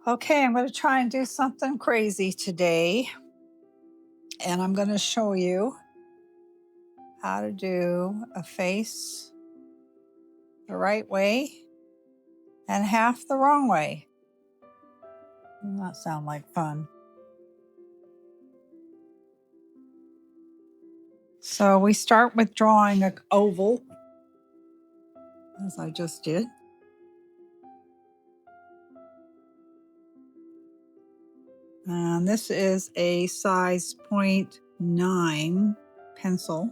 Okay, I'm going to try and do something crazy today. And I'm going to show you how to do a face the right way and half the wrong way. Doesn't that sound like fun? So we start with drawing an oval, as I just did. And this is a size 0.9 pencil.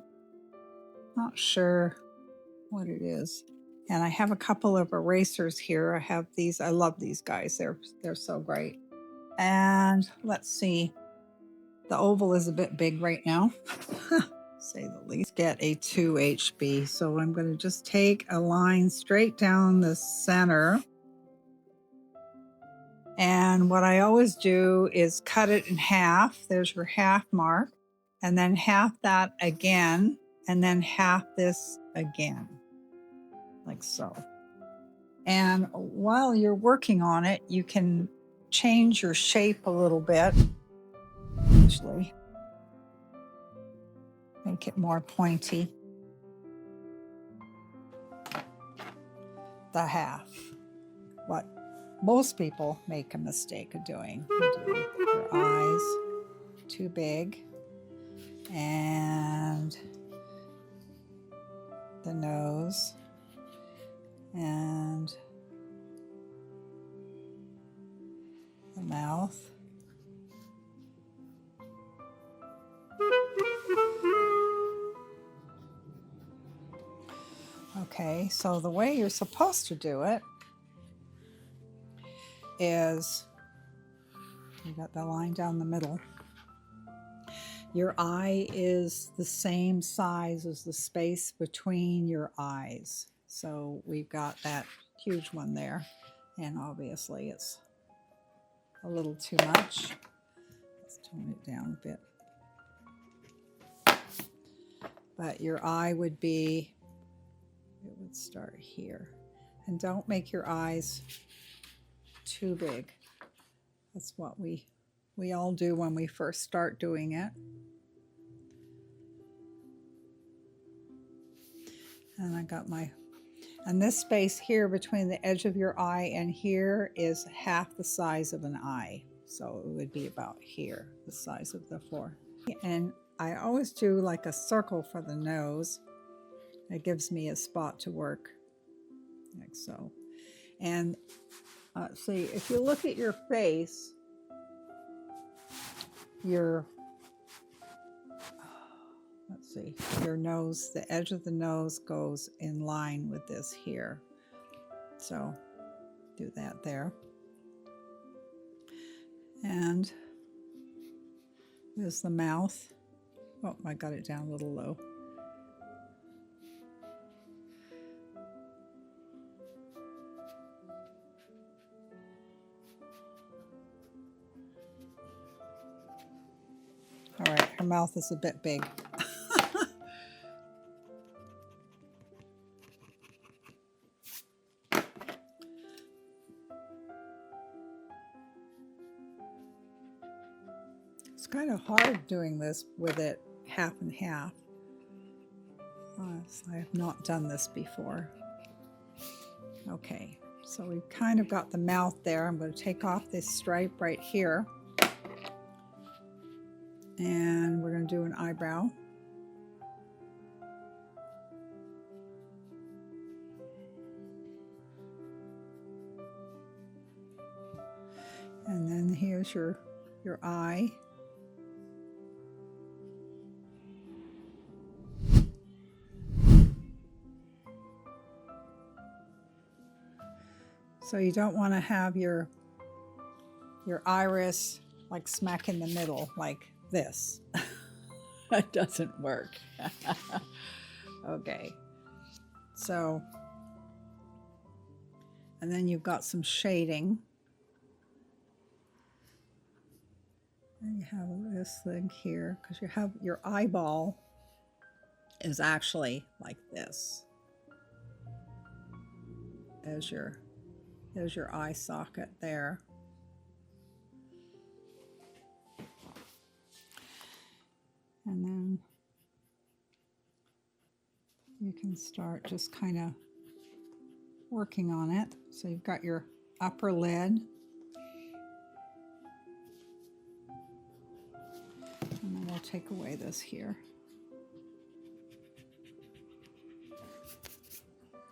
Not sure what it is. And I have a couple of erasers here. I have these. I love these guys. They're so great. And let's see. The oval is a bit big right now, say the least. Get a 2 HB. So I'm going to just take a line straight down the center. And what I always do is cut it in half. There's your half mark. And then half that again. And then half this again. Like so. And while you're working on it, you can change your shape a little bit. Actually, make it more pointy. The half. What most people make a mistake of doing. You do your eyes too big and the nose and the mouth. Okay, so the way you're supposed to do it is you got the line down the middle. Your eye is the same size as the space between your eyes. So we've got that huge one there. And obviously it's a little too much. Let's tone it down a bit. But your eye would be, it would start here. And don't make your eyes too big. That's what we all do when we first start doing it. And I got and this space here between the edge of your eye and here is half the size of an eye. So it would be about here, the size of the floor. And I always do like a circle for the nose. It gives me a spot to work, like so. And see, if you look at your face, let's see, your nose, the edge of the nose goes in line with this here. So do that there. And there's the mouth. Oh, I got it down a little low. All right, her mouth is a bit big. It's kind of hard doing this with it half and half. I have not done this before. Okay, so we've kind of got the mouth there. I'm going to take off this stripe right here. And we're going to do an eyebrow. And then here's your eye. So you don't want to have your iris like smack in the middle like this. That doesn't work. Okay. So, and then you've got some shading. And you have this thing here because you have your eyeball is actually like this. There's your eye socket there. can start just kind of working on it. So you've got your upper lid. And then we'll take away this here.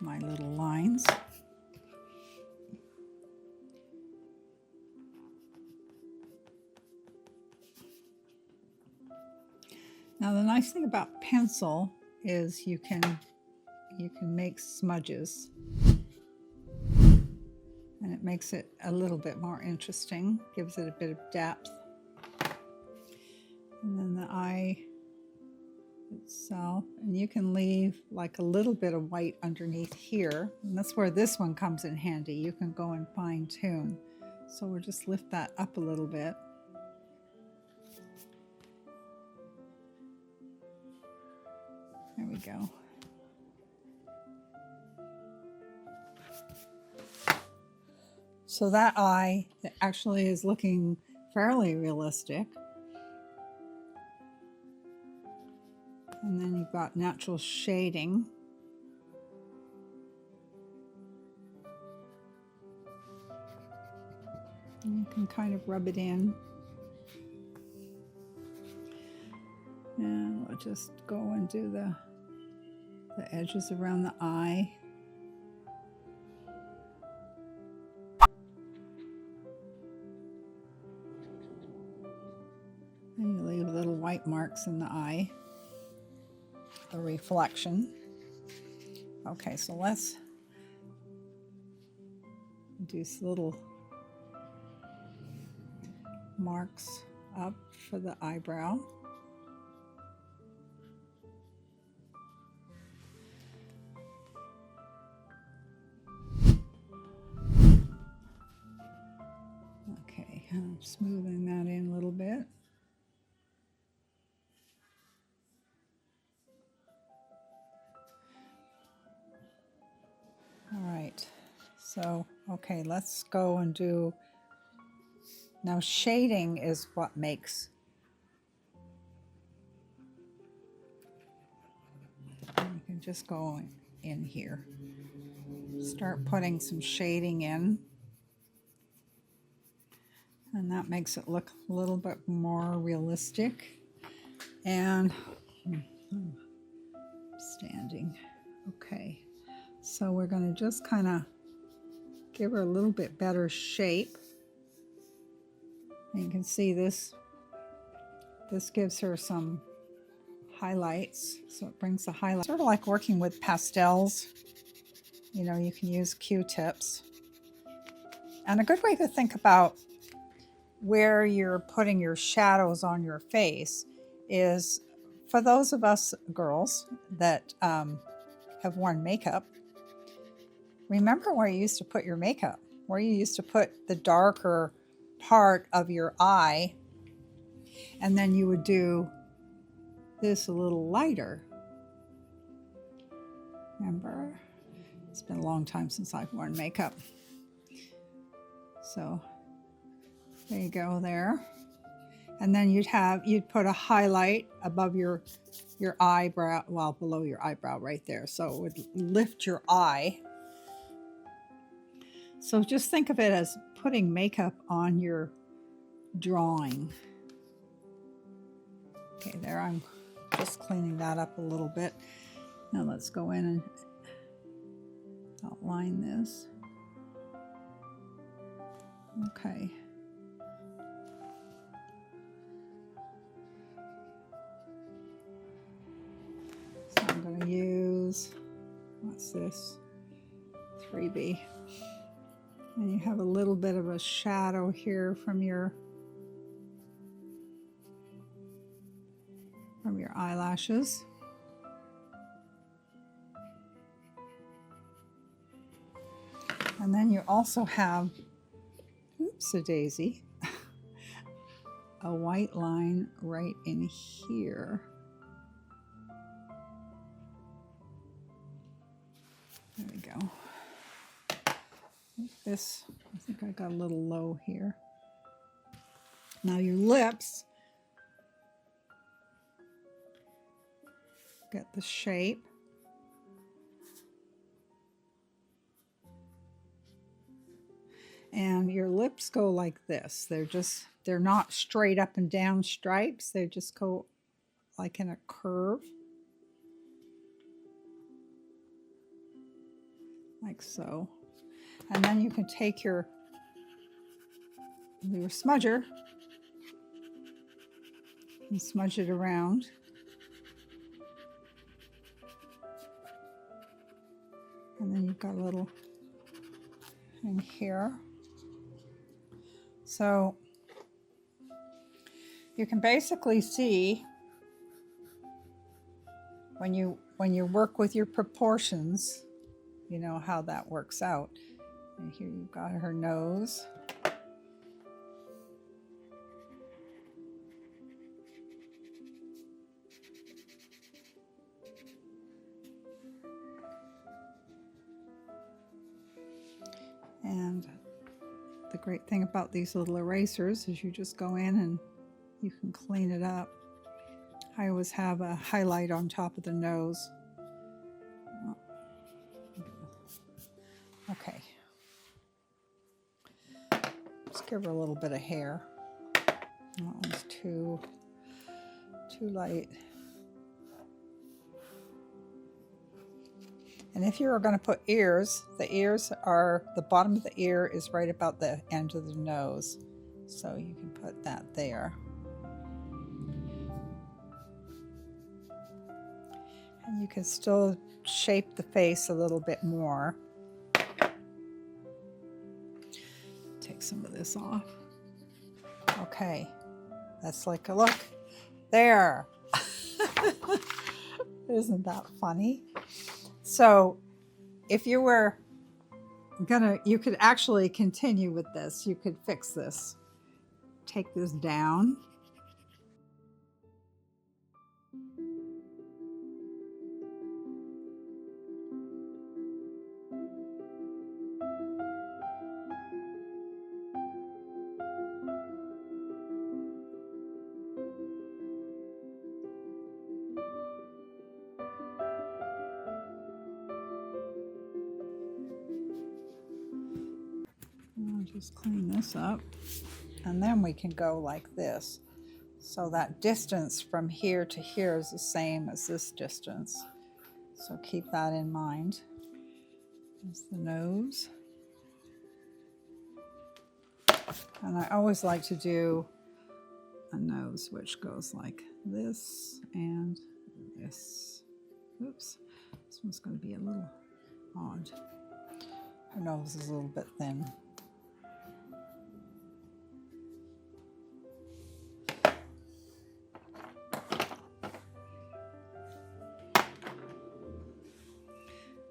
My little lines. Now the nice thing about pencil is you can make smudges, and it makes it a little bit more interesting, gives it a bit of depth. And then the eye itself, and you can leave like a little bit of white underneath here, and that's where this one comes in handy. You can go and fine tune. So we'll just lift that up a little bit. There we go. So that eye actually is looking fairly realistic. And then you've got natural shading. And you can kind of rub it in. And we'll just go and do the edges around the eye. And you leave little white marks in the eye, the reflection. Okay, so let's do these little marks up for the eyebrow. Okay, I'm smoothing that in a little bit. All right, so, okay, let's go and do, now shading is what makes, you can just go in here, start putting some shading in, and that makes it look a little bit more realistic. And standing, okay. So we're going to just kind of give her a little bit better shape. And you can see this gives her some highlights. So it brings the highlights. Sort of like working with pastels. You know, you can use Q-tips. And a good way to think about where you're putting your shadows on your face is, for those of us girls that have worn makeup, remember where you used to put your makeup, where you used to put the darker part of your eye, and then you would do this a little lighter. Remember? It's been a long time since I've worn makeup. So there you go there. And then you'd put a highlight above your eyebrow, well, below your eyebrow right there. So it would lift your eye. So just think of it as putting makeup on your drawing. Okay, there, I'm just cleaning that up a little bit. Now let's go in and outline this. Okay. So I'm going to use, what's this? 3B. And you have a little bit of a shadow here from your eyelashes. And then you also have, oops, a daisy, a white line right in here. There we go. This, I think I got a little low here. Now your lips, get the shape. And your lips go like this. They're not straight up and down stripes. They just go like in a curve. Like so. And then you can take your smudger and smudge it around. And then you've got a little in here. So you can basically see when you work with your proportions, you know how that works out. And here you've got her nose. And the great thing about these little erasers is you just go in and you can clean it up. I always have a highlight on top of the nose. Okay. Just give her a little bit of hair. That one's too light. And if you're going to put ears, the bottom of the ear is right about the end of the nose. So you can put that there. And you can still shape the face a little bit more. Take some of this off. Okay, that's like a look. There. Isn't that funny? So if you were you could actually continue with this. You could fix this. Take this down. I'll just clean this up, and then we can go like this. So that distance from here to here is the same as this distance. So keep that in mind. There's the nose. And I always like to do a nose which goes like this and this. Oops, this one's going to be a little odd. Her nose is a little bit thin.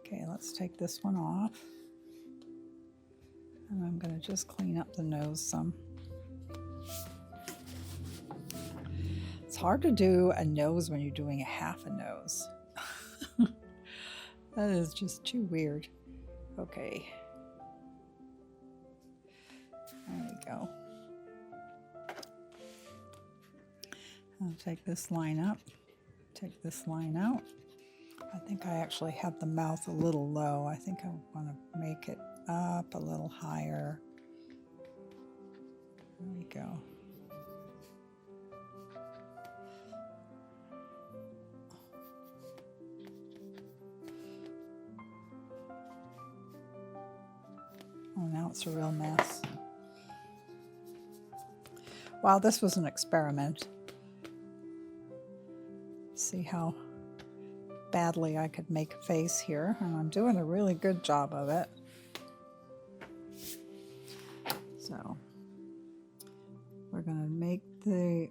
Okay, let's take this one off. And I'm going to just clean up the nose some. It's hard to do a nose when you're doing a half a nose. That is just too weird. Okay. There we go. I'll take this line up, take this line out. I think I actually have the mouth a little low. I think I want to make it up a little higher. There we go. Oh, now it's a real mess. Wow, this was an experiment. See how badly I could make a face here, and I'm doing a really good job of it. So we're going to make the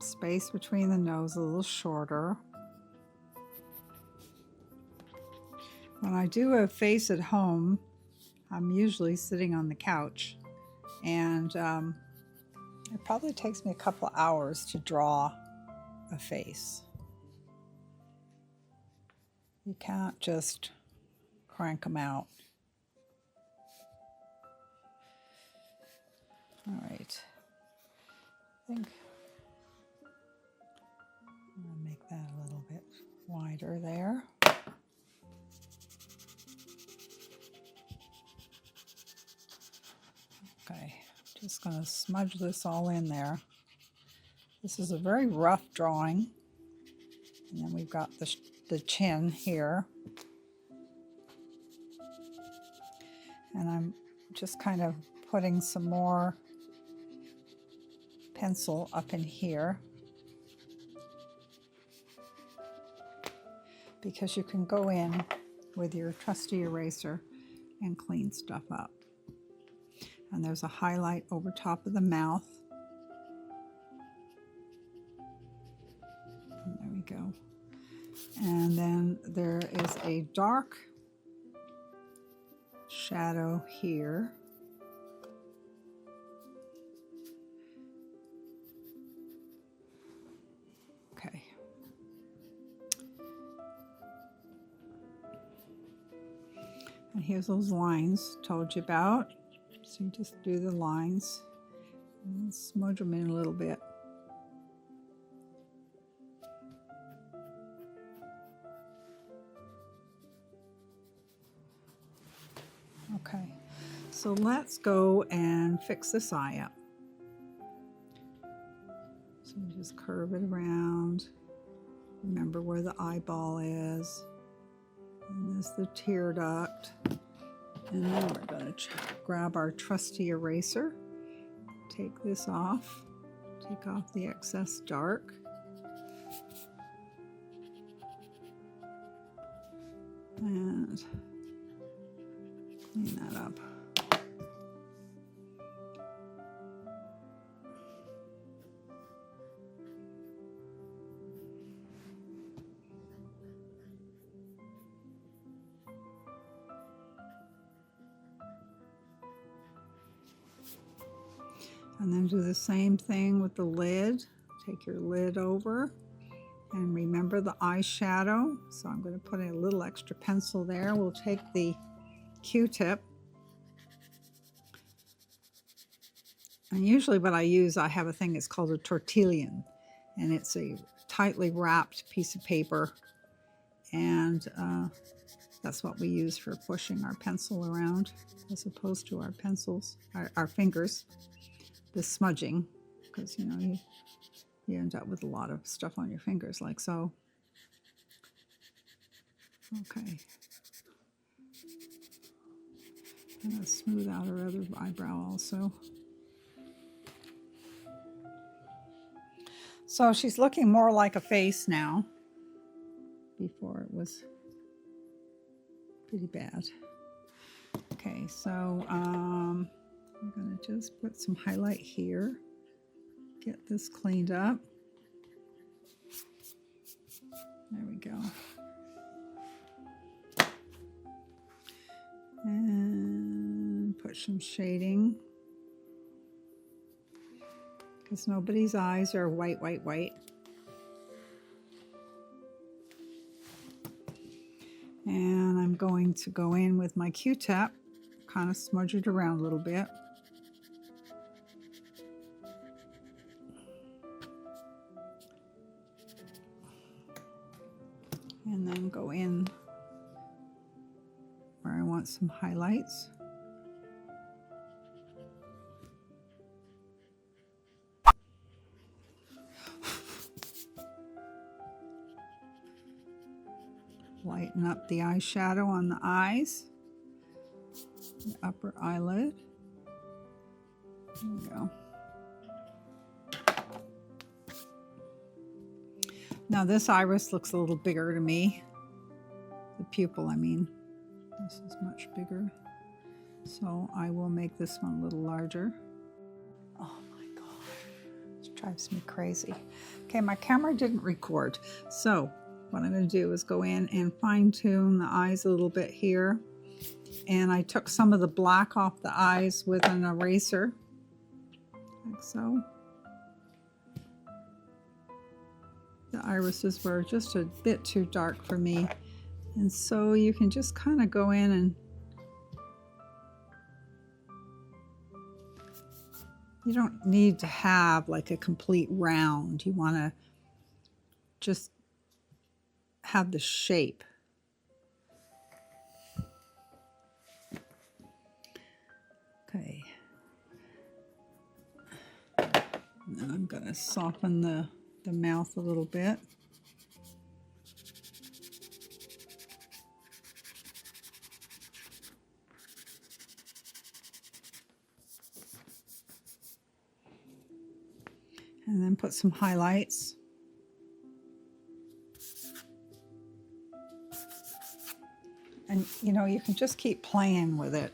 space between the nose a little shorter. When I do a face at home, I'm usually sitting on the couch, and it probably takes me a couple hours to draw a face. You can't just crank them out. All right. I think I'm going to make that a little bit wider there. Just going to smudge this all in there. This is a very rough drawing. And then we've got the chin here. And I'm just kind of putting some more pencil up in here, because you can go in with your trusty eraser and clean stuff up. And there's a highlight over top of the mouth. And there we go. And then there is a dark shadow here. Okay. And here's those lines told you about. So you just do the lines and smudge them in a little bit. Okay, so let's go and fix this eye up. So you just curve it around. Remember where the eyeball is. And there's the tear duct. And then we're going to grab our trusty eraser. Take this off. Take off the excess dark. And clean that up. And then do the same thing with the lid. Take your lid over and remember the eyeshadow. So I'm going to put in a little extra pencil there. We'll take the Q-tip. And usually what I use, I have a thing, it's called a tortillon. And it's a tightly wrapped piece of paper. And that's what we use for pushing our pencil around, as opposed to our pencils, our fingers. The smudging, because you know you end up with a lot of stuff on your fingers like so. Okay. I'm going to smooth out her other eyebrow also. So she's looking more like a face now. Before it was pretty bad. Okay, so I'm going to just put some highlight here. Get this cleaned up. There we go. And put some shading. Because nobody's eyes are white, white, white. And I'm going to go in with my Q-tip, kind of smudge it around a little bit. And then go in where I want some highlights. Lighten up the eyeshadow on the eyes, the upper eyelid. There we go. Now this iris looks a little bigger to me. The pupil, I mean. This is much bigger. So I will make this one a little larger. Oh my God, this drives me crazy. Okay, my camera didn't record. So what I'm going to do is go in and fine tune the eyes a little bit here. And I took some of the black off the eyes with an eraser, like so. The irises were just a bit too dark for me. And so you can just kind of go in and you don't need to have like a complete round. You want to just have the shape. Okay. And I'm going to soften the mouth a little bit. And then put some highlights. And you know, you can just keep playing with it.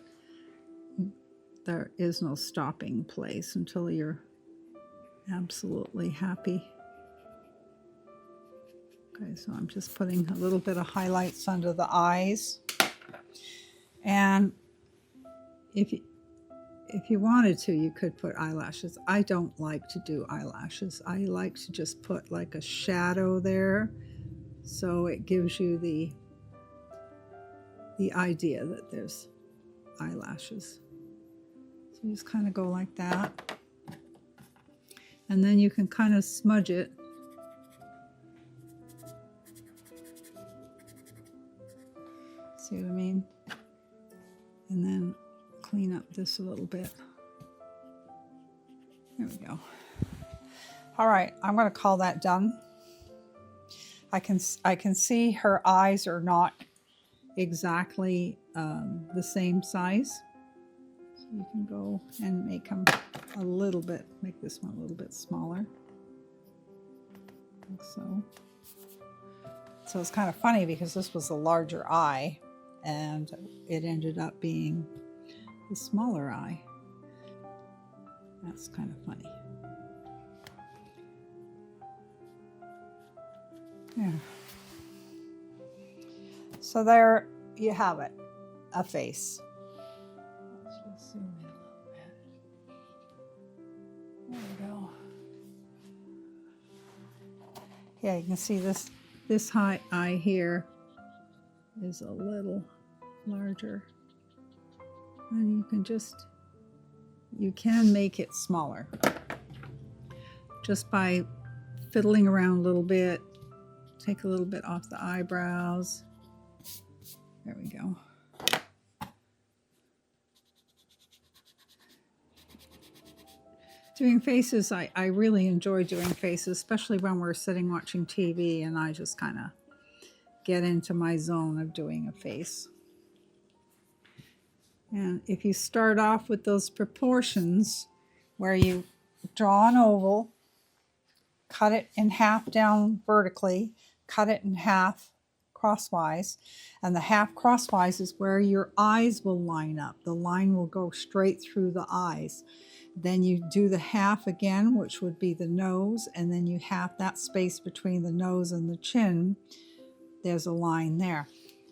There is no stopping place until you're absolutely happy. Okay, so I'm just putting a little bit of highlights under the eyes. And if you wanted to, you could put eyelashes. I don't like to do eyelashes. I like to just put like a shadow there, so it gives you the idea that there's eyelashes. So you just kind of go like that. And then you can kind of smudge it. See what I mean? And then clean up this a little bit. There we go. All right, I'm going to call that done. I can see her eyes are not exactly the same size. So you can go and make them a little bit, make this one a little bit smaller. Like so. So it's kind of funny because this was a larger eye and it ended up being the smaller eye. That's kind of funny. Yeah. So there you have it, a face. Let's just zoom in a little bit. There we go. Yeah, you can see this high eye here is a little larger. And you can make it smaller just by fiddling around a little bit. Take a little bit off the eyebrows. There we go. Doing faces, I really enjoy doing faces, especially when we're sitting watching TV and I just kind of get into my zone of doing a face. And if you start off with those proportions where you draw an oval, cut it in half down vertically, cut it in half crosswise, and the half crosswise is where your eyes will line up. The line will go straight through the eyes. Then you do the half again, which would be the nose, and then you have that space between the nose and the chin. There's a line there.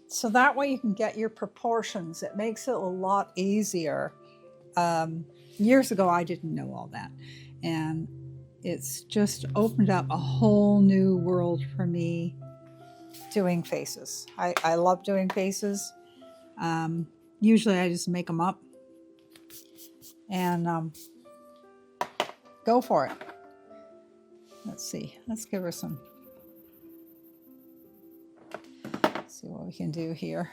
So that way you can get your proportions. It makes it a lot easier. Years ago, I didn't know all that. And it's just opened up a whole new world for me doing faces. I love doing faces. Usually I just make them up and go for it. Let's see. Let's give her some. See what we can do here.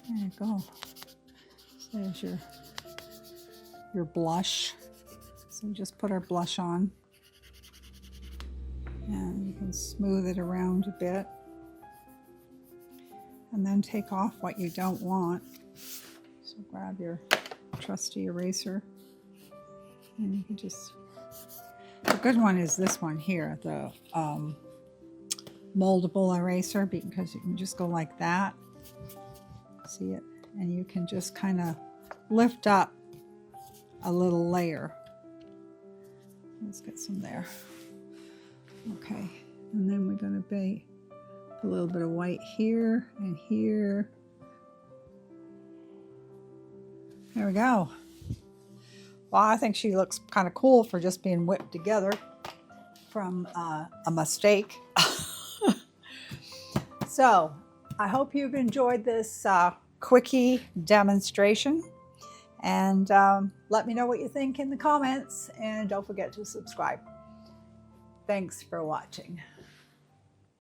There you go. So there's your blush. So we just put our blush on. And you can smooth it around a bit. And then take off what you don't want. So grab your trusty eraser. And you can just... The good one is this one here, the moldable eraser, because you can just go like that. See it? And you can just kind of lift up a little layer. Let's get some there. Okay, and then we're going to be a little bit of white here and here. There we go. Well, I think she looks kind of cool for just being whipped together from a mistake. So, I hope you've enjoyed this quickie demonstration. And let me know what you think in the comments. And don't forget to subscribe. Thanks for watching.